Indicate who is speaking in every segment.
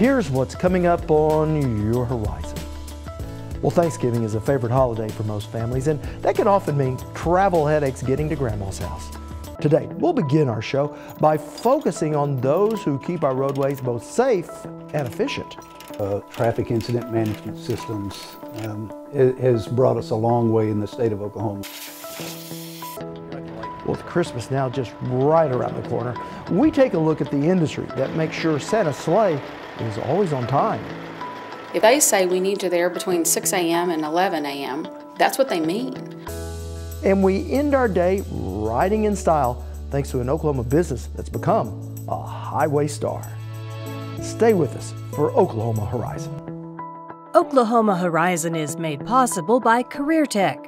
Speaker 1: Here's what's coming up on your horizon. Well, Thanksgiving is a favorite holiday for most families, and that can often mean travel headaches getting to Grandma's house. Today, we'll begin our show by focusing on those who keep our roadways both safe and efficient.
Speaker 2: Traffic incident management systems has brought us a long way in the state of Oklahoma.
Speaker 1: With Christmas now just right around the corner, we take a look at the industry that makes sure Santa's sleigh is always on time.
Speaker 3: If they say we need you there between 6 a.m. and 11 a.m., that's what they mean.
Speaker 1: And we end our day riding in style thanks to an Oklahoma business that's become a highway star. Stay with us for Oklahoma Horizon.
Speaker 4: Oklahoma Horizon is made possible by Career Tech,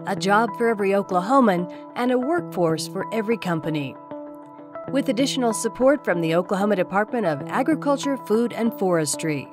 Speaker 4: a job for every Oklahoman and a workforce for every company. With additional support from the Oklahoma Department of Agriculture, Food, and Forestry.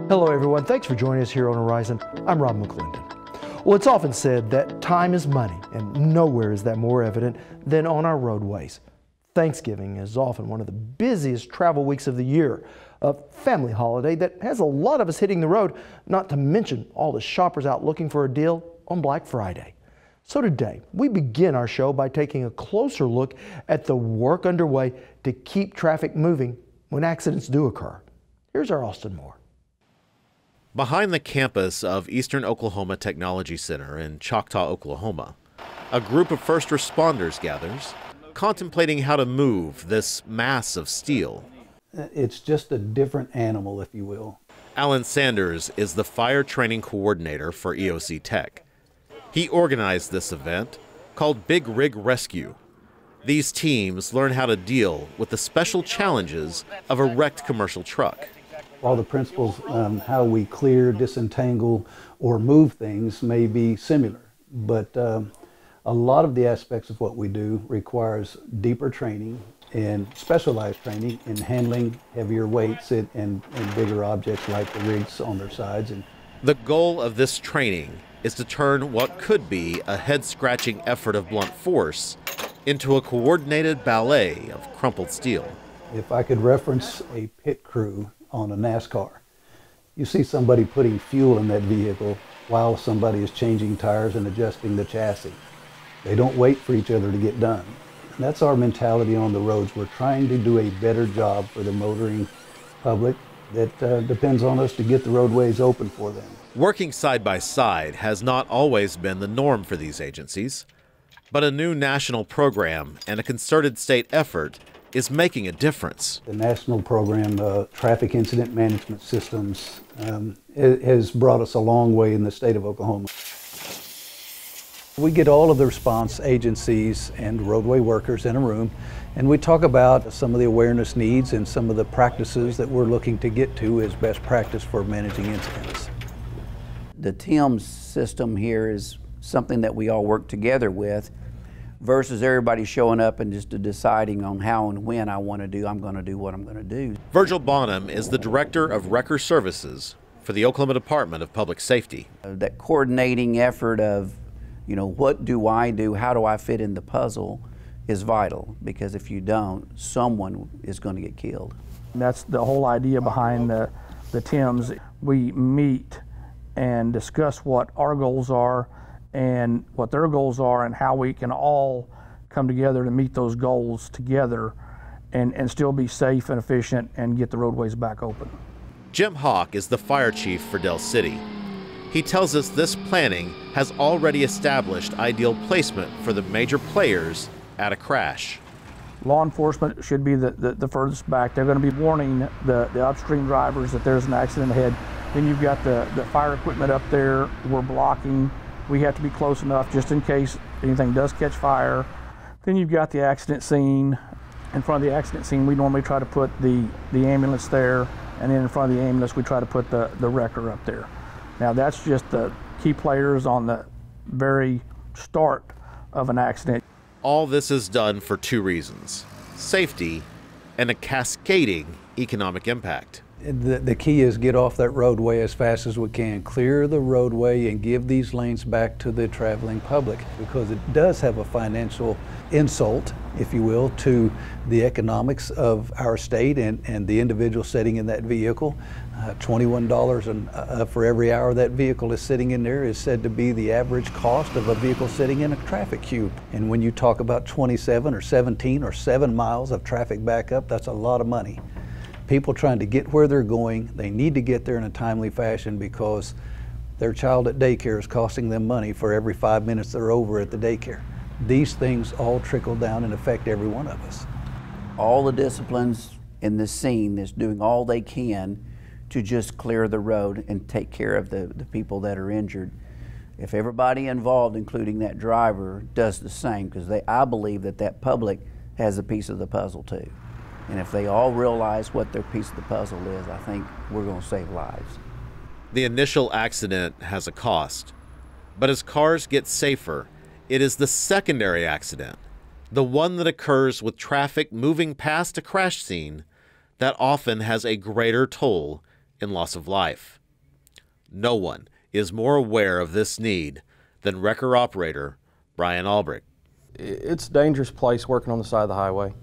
Speaker 1: Hello everyone, thanks for joining us here on Horizon. I'm Rob McClendon. Well, it's often said that time is money, and nowhere is that more evident than on our roadways. Thanksgiving is often one of the busiest travel weeks of the year, a family holiday that has a lot of us hitting the road, not to mention all the shoppers out looking for a deal on Black Friday. So today, we begin our show by taking a closer look at the work underway to keep traffic moving when accidents do occur. Here's our Austin Moore.
Speaker 5: Behind the campus of Eastern Oklahoma Technology Center in Choctaw, Oklahoma, a group of first responders gathers, contemplating how to move this mass of steel.
Speaker 2: It's just a different animal, if you will.
Speaker 5: Alan Sanders is the fire training coordinator for EOC Tech. He organized this event called Big Rig Rescue. These teams learn how to deal with the special challenges of a wrecked commercial truck.
Speaker 2: All the principles on how we clear, disentangle, or move things may be similar, but a lot of the aspects of what we do requires deeper training and specialized training in handling heavier weights and bigger objects like the rigs on their sides.
Speaker 5: The goal of this training is to turn what could be a head-scratching effort of blunt force into a coordinated ballet of crumpled steel.
Speaker 2: If I could reference a pit crew on a NASCAR, you see somebody putting fuel in that vehicle while somebody is changing tires and adjusting the chassis. They don't wait for each other to get done. And that's our mentality on the roads. We're trying to do a better job for the motoring public that depends on us to get the roadways open for them.
Speaker 5: Working side by side has not always been the norm for these agencies, but a new national program and a concerted state effort is making a difference.
Speaker 2: The national program, Traffic Incident Management Systems, has brought us a long way in the state of Oklahoma. We get all of the response agencies and roadway workers in a room, and we talk about some of the awareness needs and some of the practices that we're looking to get to as best practice for managing incidents.
Speaker 6: The TIMS system here is something that we all work together with, versus everybody showing up and just deciding on how and when I want to do, I'm going to do what I'm going to do.
Speaker 5: Virgil Bonham is the Director of Wrecker Services for the Oklahoma Department of Public Safety.
Speaker 6: That coordinating effort of, you know, what do I do, how do I fit in the puzzle is vital, because if you don't, someone is going to get killed.
Speaker 7: That's the whole idea behind the TIMS. We meet and discuss what our goals are and what their goals are and how we can all come together to meet those goals together and still be safe and efficient and get the roadways back open.
Speaker 5: Jim Hawk is the fire chief for Del City. He tells us this planning has already established ideal placement for the major players at a crash.
Speaker 7: Law enforcement should be the furthest back. They're going to be warning the upstream drivers that there's an accident ahead. Then you've got the fire equipment up there. We're blocking. We have to be close enough just in case anything does catch fire. Then you've got the accident scene. In front of the accident scene, we normally try to put the ambulance there, and then in front of the ambulance, we try to put the wrecker up there. Now that's just the key players on the very start of an accident.
Speaker 5: All this is done for two reasons: safety and a cascading economic impact.
Speaker 2: The key is get off that roadway as fast as we can. Clear the roadway and give these lanes back to the traveling public, because it does have a financial insult, if you will, to the economics of our state and the individual sitting in that vehicle. $21 for every hour that vehicle is sitting in there is said to be the average cost of a vehicle sitting in a traffic queue. And when you talk about 27 or 17 or 7 miles of traffic backup, that's a lot of money. People trying to get where they're going, they need to get there in a timely fashion, because their child at daycare is costing them money for every 5 minutes they're over at the daycare. These things all trickle down and affect every one of us.
Speaker 6: All the disciplines in the scene that's doing all they can to just clear the road and take care of the people that are injured. If everybody involved, including that driver, does the same, because I believe that public has a piece of the puzzle too. And if they all realize what their piece of the puzzle is, I think we're going to save lives.
Speaker 5: The initial accident has a cost, but as cars get safer, it is the secondary accident, the one that occurs with traffic moving past a crash scene, that often has a greater toll in loss of life. No one is more aware of this need than wrecker operator Brian Albrecht.
Speaker 8: It's a dangerous place working on the side of the highway.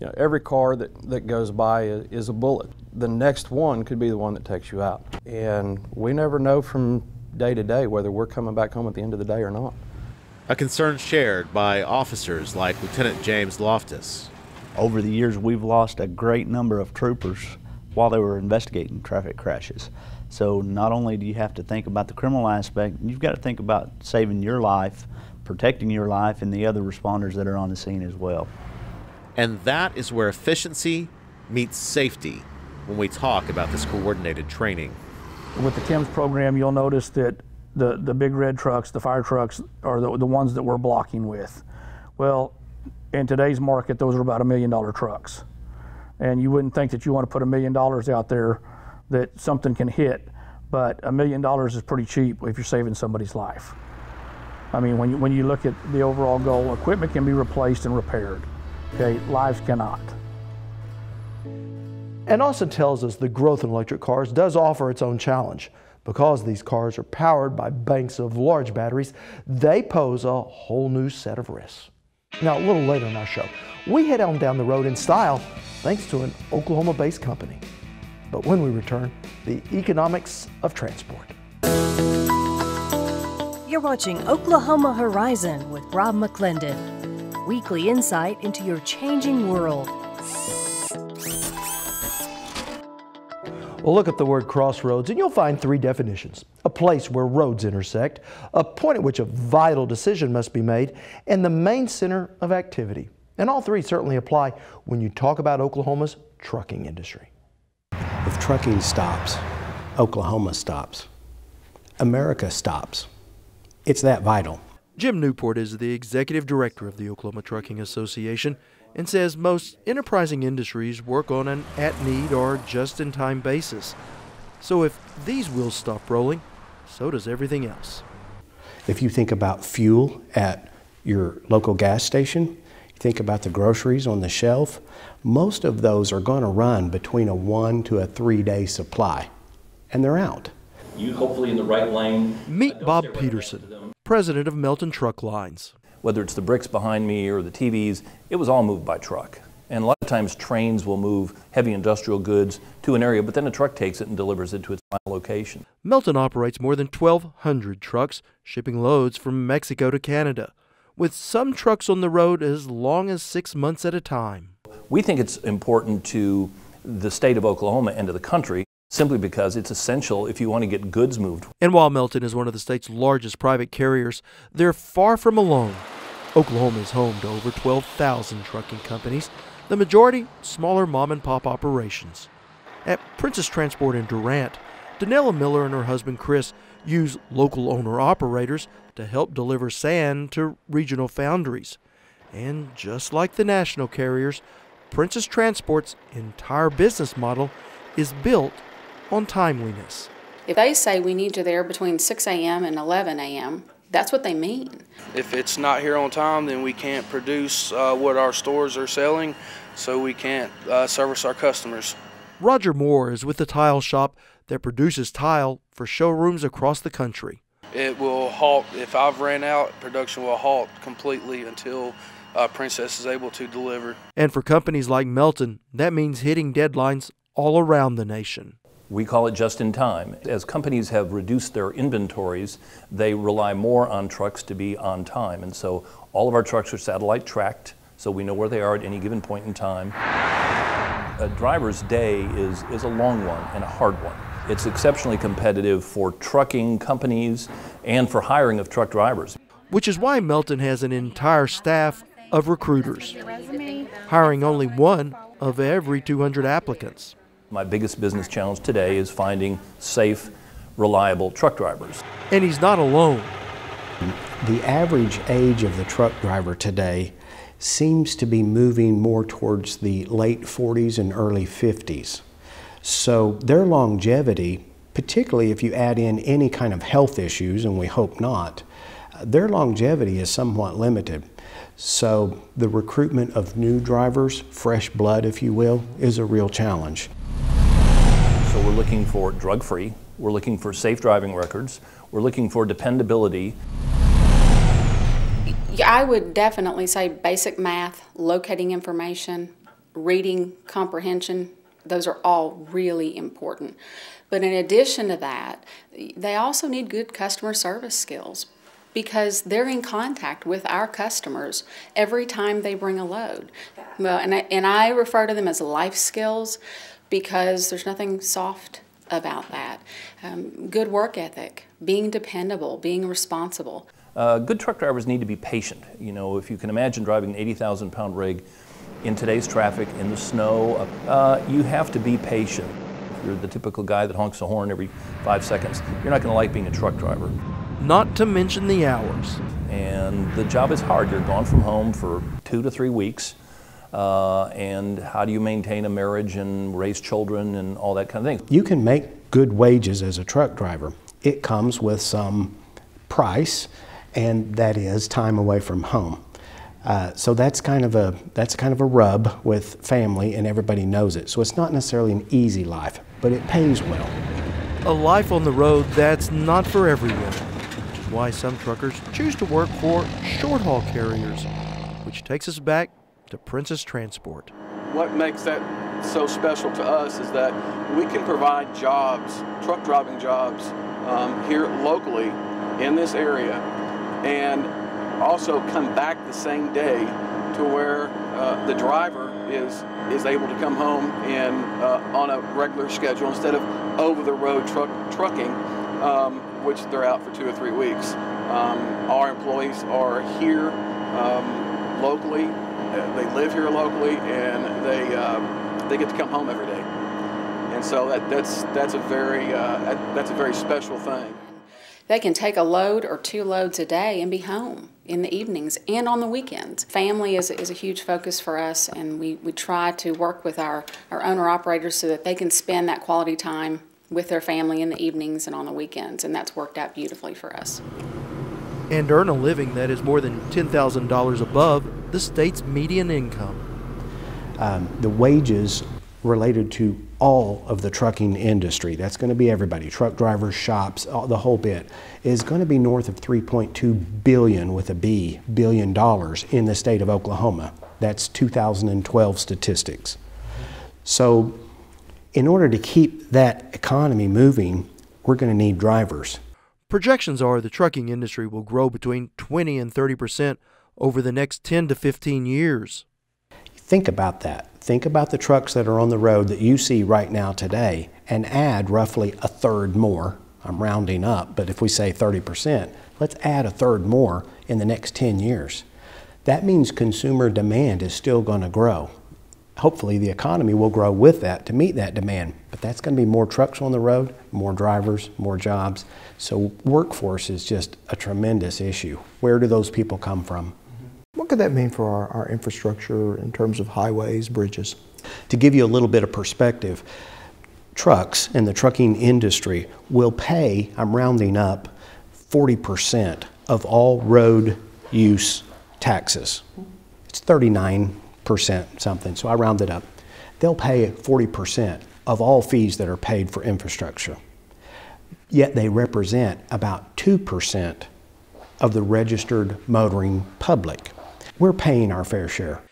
Speaker 8: You know, every car that goes by is a bullet. The next one could be the one that takes you out. And we never know from day to day whether we're coming back home at the end of the day or not.
Speaker 5: A concern shared by officers like Lieutenant James Loftus.
Speaker 9: Over the years, we've lost a great number of troopers while they were investigating traffic crashes. So not only do you have to think about the criminal aspect, you've got to think about saving your life, protecting your life, and the other responders that are on the scene as well.
Speaker 5: And that is where efficiency meets safety when we talk about this coordinated training.
Speaker 7: With the TIMS program, you'll notice that the big red trucks, the fire trucks, are the ones that we're blocking with. Well, in today's market, those are about $1 million trucks. And you wouldn't think that you want to put $1 million out there that something can hit, but $1 million is pretty cheap if you're saving somebody's life. I mean, when you look at the overall goal, equipment can be replaced and repaired. Okay, lives cannot.
Speaker 1: And Austin tells us the growth in electric cars does offer its own challenge. Because these cars are powered by banks of large batteries, they pose a whole new set of risks. Now, a little later in our show, we head on down the road in style thanks to an Oklahoma-based company. But when we return, the economics of transport.
Speaker 4: You're watching Oklahoma Horizon with Rob McClendon. Weekly insight into your changing world.
Speaker 1: Well, look up the word crossroads and you'll find 3 definitions: a place where roads intersect, a point at which a vital decision must be made, and the main center of activity. And all 3 certainly apply when you talk about Oklahoma's trucking industry.
Speaker 10: If trucking stops, Oklahoma stops. America stops. It's that vital.
Speaker 1: Jim Newport is the executive director of the Oklahoma Trucking Association and says most enterprising industries work on an at-need or just-in-time basis. So if these wheels stop rolling, so does everything else.
Speaker 10: If you think about fuel at your local gas station, you think about the groceries on the shelf, most of those are going to run between a 1 to 3 day supply, and they're out.
Speaker 11: You hopefully in the right lane.
Speaker 1: Meet Bob Peterson, president of Melton Truck Lines.
Speaker 11: Whether it's the bricks behind me or the TVs, it was all moved by truck. And a lot of times trains will move heavy industrial goods to an area, but then a truck takes it and delivers it to its final location.
Speaker 1: Melton operates more than 1,200 trucks, shipping loads from Mexico to Canada, with some trucks on the road as long as 6 months at a time.
Speaker 11: We think it's important to the state of Oklahoma and to the country, simply because it's essential if you want to get goods moved.
Speaker 1: And while Melton is one of the state's largest private carriers, they're far from alone. Oklahoma is home to over 12,000 trucking companies, the majority smaller mom-and-pop operations. At Princess Transport in Durant, Danella Miller and her husband Chris use local owner-operators to help deliver sand to regional foundries. And just like the national carriers, Princess Transport's entire business model is built on timeliness.
Speaker 3: If they say we need you there between 6 a.m. and 11 a.m., That's what they mean.
Speaker 12: If it's not here on time, then we can't produce what our stores are selling, so we can't service our customers.
Speaker 1: Roger Moore is with the tile shop that produces tile for showrooms across the country.
Speaker 12: It will halt. If I've ran out, production will halt completely until Princess is able to deliver.
Speaker 1: And for companies like Melton, that means hitting deadlines all around the nation.
Speaker 11: We call it just in time. As companies have reduced their inventories, they rely more on trucks to be on time. And so all of our trucks are satellite tracked, so we know where they are at any given point in time. A driver's day is a long one and a hard one. It's exceptionally competitive for trucking companies and for hiring of truck drivers.
Speaker 1: Which is why Melton has an entire staff of recruiters, hiring only one of every 200 applicants.
Speaker 11: My biggest business challenge today is finding safe, reliable truck drivers.
Speaker 1: And he's not alone.
Speaker 10: The average age of the truck driver today seems to be moving more towards the late 40s and early 50s. So their longevity, particularly if you add in any kind of health issues, and we hope not, their longevity is somewhat limited. So the recruitment of new drivers, fresh blood if you will, is a real challenge.
Speaker 11: So we're looking for drug-free, we're looking for safe driving records, we're looking for dependability.
Speaker 3: I would definitely say basic math, locating information, reading comprehension, those are all really important. But in addition to that, they also need good customer service skills because they're in contact with our customers every time they bring a load. Well, and I refer to them as life skills because there's nothing soft about that. Good work ethic, being dependable, being responsible.
Speaker 11: Good truck drivers need to be patient. You know, if you can imagine driving an 80,000-pound rig in today's traffic, in the snow, you have to be patient. If you're the typical guy that honks a horn every 5 seconds, you're not going to like being a truck driver.
Speaker 1: Not to mention the hours.
Speaker 11: And the job is hard. You're gone from home for 2 to 3 weeks. And how do you maintain a marriage and raise children and all that kind of thing?
Speaker 10: You can make good wages as a truck driver. It comes with some price, and that is time away from home. So that's kind of a rub with family, and everybody knows it. So it's not necessarily an easy life, but it pays well.
Speaker 1: A life on the road that's not for everyone, which is why some truckers choose to work for short-haul carriers, which takes us back to Princess Transport.
Speaker 12: What makes that so special to us is that we can provide jobs, truck driving jobs, here locally in this area, and also come back the same day to where the driver is able to come home and on a regular schedule instead of over-the-road trucking, which they're out for 2 or 3 weeks. Our employees are here locally. They live here locally, and they get to come home every day. And so that's a very special thing.
Speaker 3: They can take a load or 2 loads a day and be home in the evenings and on the weekends. Family is a huge focus for us, and we try to work with our owner-operators so that they can spend that quality time with their family in the evenings and on the weekends, and that's worked out beautifully for us.
Speaker 1: And earn a living that is more than $10,000 above the state's median income.
Speaker 10: The wages related to all of the trucking industry, that's going to be everybody, truck drivers, shops, the whole bit, is going to be north of $3.2 billion with a B, billion dollars in the state of Oklahoma. That's 2012 statistics. So in order to keep that economy moving, we're going to need drivers.
Speaker 1: Projections are the trucking industry will grow between 20 and 30% over the next 10 to 15 years.
Speaker 10: Think about that. Think about the trucks that are on the road that you see right now today, and add roughly a third more. I'm rounding up, but if we say 30%, let's add a third more in the next 10 years. That means consumer demand is still going to grow. Hopefully the economy will grow with that to meet that demand, but that's going to be more trucks on the road, more drivers, more jobs. So workforce is just a tremendous issue. Where do those people come from?
Speaker 1: What could that mean for our infrastructure in terms of highways, bridges?
Speaker 10: To give you a little bit of perspective, trucks and the trucking industry will pay, I'm rounding up, 40% of all road use taxes. It's 39% something, so I rounded up. They'll pay 40% of all fees that are paid for infrastructure. Yet they represent about 2% of the registered motoring public. We're paying our fair share.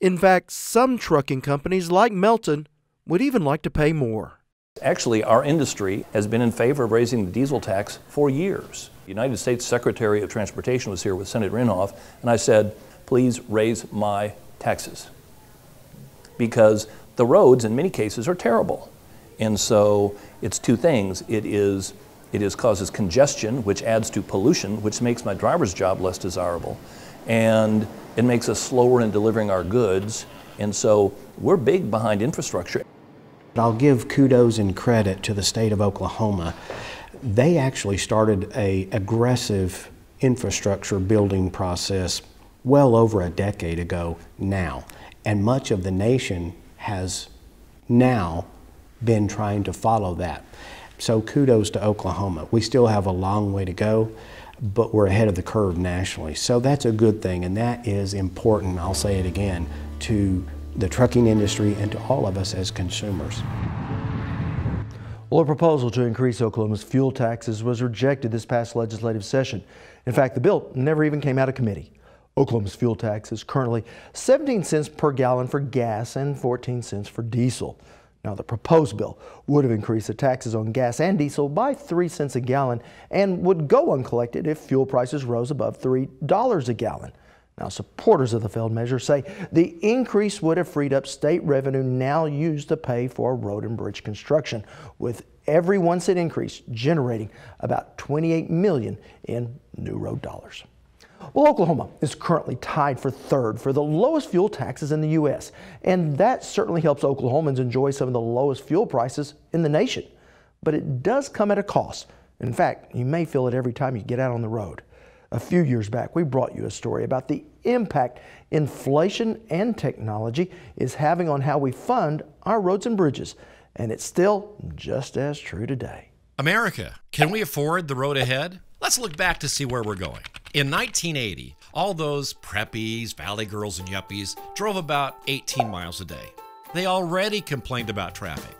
Speaker 1: In fact, some trucking companies like Melton would even like to pay more.
Speaker 11: Actually, our industry has been in favor of raising the diesel tax for years. The United States Secretary of Transportation was here with Senator Inhofe, and I said, please raise my taxes. Because the roads in many cases are terrible. And so it's two things. It causes congestion, which adds to pollution, which makes my driver's job less desirable. And it makes us slower in delivering our goods. And so we're big behind infrastructure.
Speaker 10: I'll give kudos and credit to the state of Oklahoma. They actually started an aggressive infrastructure building process well over a decade ago now. And much of the nation has now been trying to follow that. So kudos to Oklahoma. We still have a long way to go, but we're ahead of the curve nationally. So that's a good thing, and that is important, I'll say it again, to the trucking industry and to all of us as consumers.
Speaker 1: Well, a proposal to increase Oklahoma's fuel taxes was rejected this past legislative session. In fact, the bill never even came out of committee. Oklahoma's fuel tax is currently 17 cents per gallon for gas and 14 cents for diesel. Now, the proposed bill would have increased the taxes on gas and diesel by 3 cents a gallon and would go uncollected if fuel prices rose above $3 a gallon. Now, supporters of the failed measure say the increase would have freed up state revenue now used to pay for road and bridge construction, with every 1 cent increase generating about $28 million in new road dollars. Well, Oklahoma is currently tied for third for the lowest fuel taxes in the U.S., and that certainly helps Oklahomans enjoy some of the lowest fuel prices in the nation. But it does come at a cost. In fact, you may feel it every time you get out on the road. A few years back, we brought you a story about the impact inflation and technology is having on how we fund our roads and bridges, and it's still just as true today.
Speaker 13: America, can we afford the road ahead? Let's look back to see where we're going. In 1980, all those preppies, valley girls, and yuppies drove about 18 miles a day. They already complained about traffic.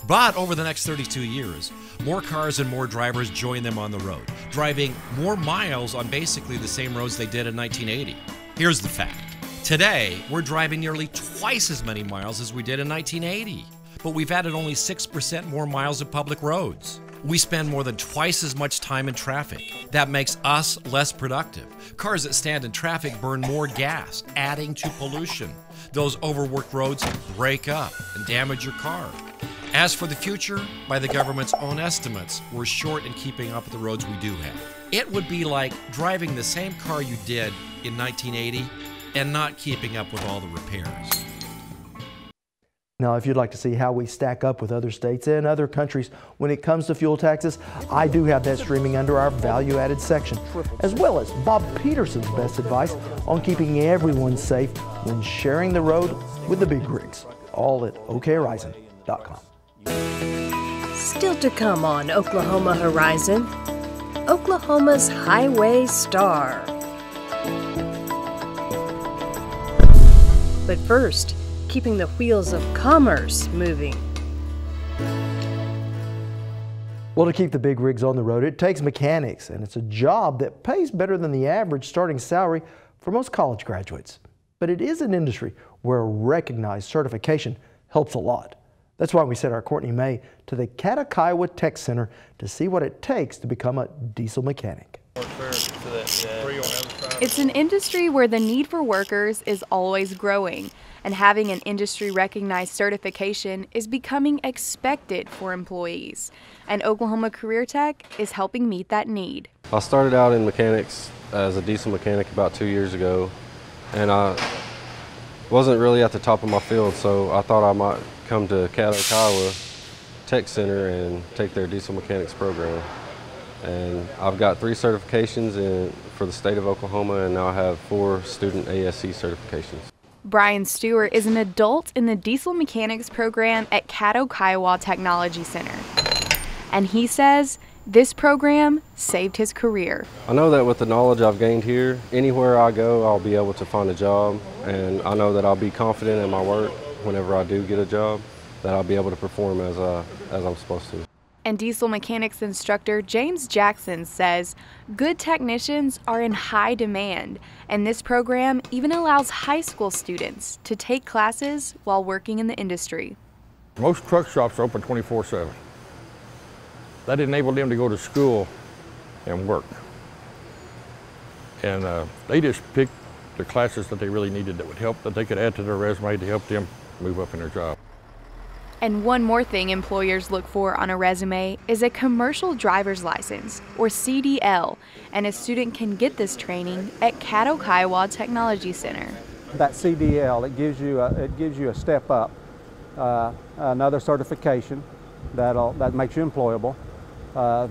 Speaker 13: But over the next 32 years, more cars and more drivers joined them on the road, driving more miles on basically the same roads they did in 1980. Here's the fact. Today, we're driving nearly twice as many miles as we did in 1980, but we've added only 6% more miles of public roads. We spend more than twice as much time in traffic. That makes us less productive. Cars that stand in traffic burn more gas, adding to pollution. Those overworked roads break up and damage your car. As for the future, by the government's own estimates, we're short in keeping up with the roads we do have. It would be like driving the same car you did in 1980 and not keeping up with all the repairs.
Speaker 1: Now, if you'd like to see how we stack up with other states and other countries when it comes to fuel taxes, I do have that streaming under our value-added section, as well as Bob Peterson's best advice on keeping everyone safe when sharing the road with the big rigs, all at okhorizon.com.
Speaker 4: Still to come on Oklahoma Horizon, Oklahoma's Highway Star. But first, keeping the wheels of commerce moving.
Speaker 1: Well, to keep the big rigs on the road, it takes mechanics, and it's a job that pays better than the average starting salary for most college graduates. But it is an industry where recognized certification helps a lot. That's why we sent our Courtney May to the Catocala Tech Center to see what it takes to become a diesel mechanic.
Speaker 14: It's an industry where the need for workers is always growing, and having an industry-recognized certification is becoming expected for employees. And Oklahoma Career Tech is helping meet that need.
Speaker 15: I started out in mechanics as a diesel mechanic about 2 years ago, and I wasn't really at the top of my field, so I thought I might come to Catocala Tech Center and take their diesel mechanics program. And I've got 3 certifications for the state of Oklahoma, and now I have 4 student ASC certifications.
Speaker 14: Brian Stewart is an adult in the diesel mechanics program at Catocala Technology Center. And he says This program saved his career.
Speaker 15: I know that with the knowledge I've gained here, anywhere I go, I'll be able to find a job, and I know that I'll be confident in my work whenever I do get a job, that I'll be able to perform as I'm supposed to.
Speaker 14: And diesel mechanics instructor James Jackson says good technicians are in high demand, and this program even allows high school students to take classes while working in the industry.
Speaker 16: Most truck shops are open 24/7. That enabled them to go to school and work. And they just picked the classes that they really needed that would help, that they could add to their resume to help them move up in their job.
Speaker 14: And one more thing employers look for on a resume is a commercial driver's license, or CDL, and a student can get this training at Caddo Kiowa Technology Center.
Speaker 17: That CDL, it gives you a step up, another certification that makes you employable.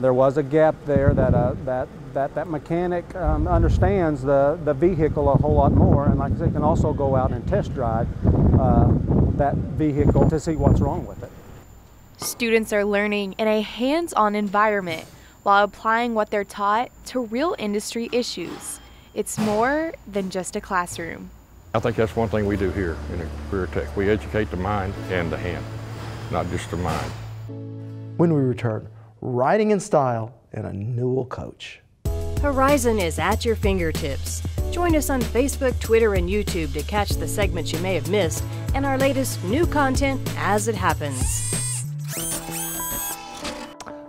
Speaker 17: There was a gap there that mechanic understands the vehicle a whole lot more, and like I said, can also go out and test drive that vehicle to see what's wrong with it.
Speaker 14: Students are learning in a hands-on environment while applying what they're taught to real industry issues. It's more than just a classroom.
Speaker 16: I think that's one thing we do here in Career Tech. We educate the mind and the hand, not just the mind.
Speaker 1: When we return, riding in style and a Newell coach.
Speaker 4: Horizon is at your fingertips. Join us on Facebook, Twitter, and YouTube to catch the segments you may have missed and our latest new content as it happens.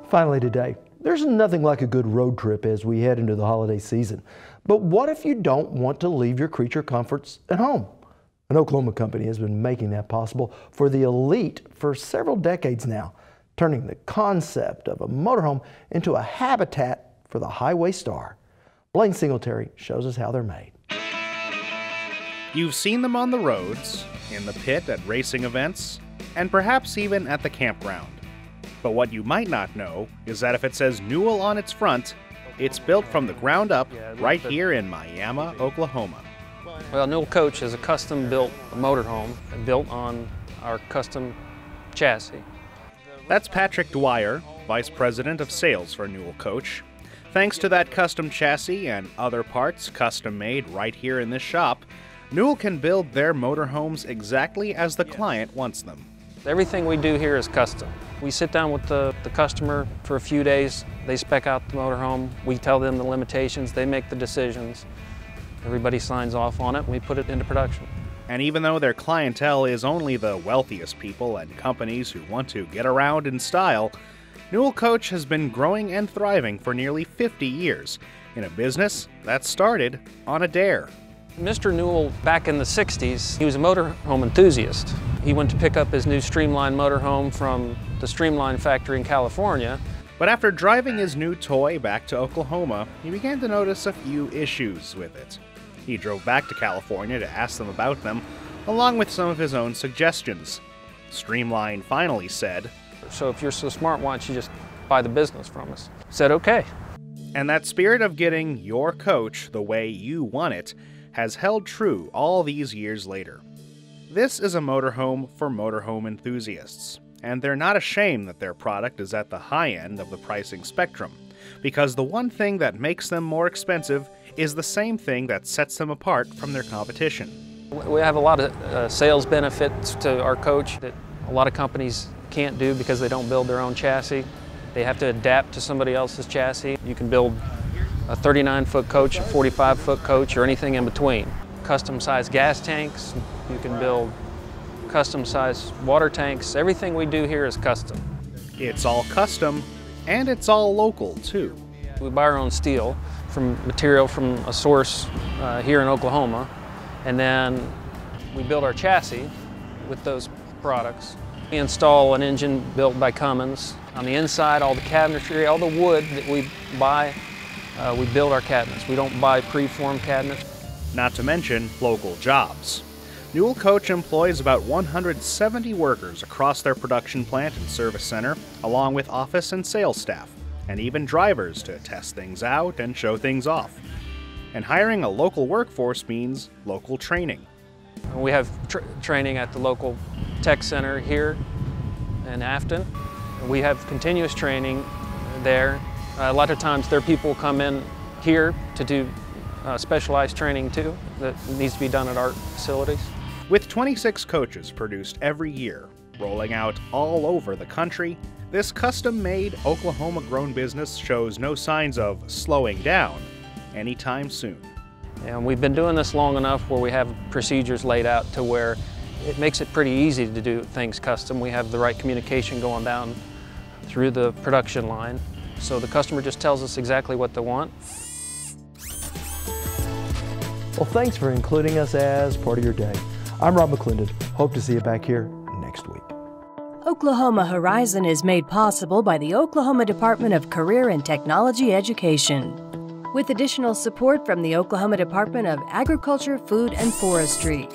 Speaker 1: Finally today, there's nothing like a good road trip as we head into the holiday season. But what if you don't want to leave your creature comforts at home? An Oklahoma company has been making that possible for the elite for several decades now, turning the concept of a motorhome into a habitat for the highway star. Blaine Singletary shows us how they're made.
Speaker 18: You've seen them on the roads, in the pit at racing events, and perhaps even at the campground. But what you might not know is that if it says Newell on its front, it's built from the ground up right here in Miami, Oklahoma.
Speaker 19: Well, Newell Coach is a custom-built motorhome built on our custom chassis.
Speaker 18: That's Patrick Dwyer, Vice President of Sales for Newell Coach. Thanks to that custom chassis and other parts custom-made right here in this shop, Newell can build their motorhomes exactly as the client wants them.
Speaker 19: Everything we do here is custom. We sit down with the customer for a few days, they spec out the motorhome, we tell them the limitations, they make the decisions, everybody signs off on it, and we put it into production.
Speaker 18: And even though their clientele is only the wealthiest people and companies who want to get around in style, Newell Coach has been growing and thriving for nearly 50 years in a business that started on a dare.
Speaker 19: Mr. Newell, back in the 60s, he was a motorhome enthusiast. He went to pick up his new Streamline motorhome from the Streamline factory in California.
Speaker 18: But after driving his new toy back to Oklahoma, he began to notice a few issues with it. He drove back to California to ask them about them, along with some of his own suggestions. Streamline finally said,
Speaker 19: "So if you're so smart, why don't you just buy the business from us?" I said, "Okay."
Speaker 18: And that spirit of getting your coach the way you want it has held true all these years later. This is a motorhome for motorhome enthusiasts, and they're not ashamed that their product is at the high end of the pricing spectrum, because the one thing that makes them more expensive is the same thing that sets them apart from their competition.
Speaker 19: We have a lot of sales benefits to our coach that a lot of companies can't do because they don't build their own chassis. They have to adapt to somebody else's chassis. You can build a 39-foot coach, a 45-foot coach, or anything in between. Custom-sized gas tanks, you can build custom-sized water tanks. Everything we do here is custom.
Speaker 18: It's all custom, and it's all local, too.
Speaker 19: We buy our own steel from material from a source here in Oklahoma, and then we build our chassis with those products. We install an engine built by Cummins. On the inside, all the cabinetry, all the wood that we buy, we build our cabinets. We don't buy pre-formed cabinets.
Speaker 18: Not to mention local jobs. Newell Coach employs about 170 workers across their production plant and service center, along with office and sales staff, and even drivers to test things out and show things off. And hiring a local workforce means local training.
Speaker 19: We have training at the local tech center here in Afton. We have continuous training there A lot of times their people come in here to do specialized training too that needs to be done at our facilities.
Speaker 18: With 26 coaches produced every year, rolling out all over the country, this custom-made Oklahoma-grown business shows no signs of slowing down anytime soon.
Speaker 19: And we've been doing this long enough where we have procedures laid out to where it makes it pretty easy to do things custom. We have the right communication going down through the production line, so the customer just tells us exactly what they want.
Speaker 1: Well, thanks for including us as part of your day. I'm Rob McClendon. Hope to see you back here next week.
Speaker 4: Oklahoma Horizon is made possible by the Oklahoma Department of Career and Technology Education, with additional support from the Oklahoma Department of Agriculture, Food, and Forestry.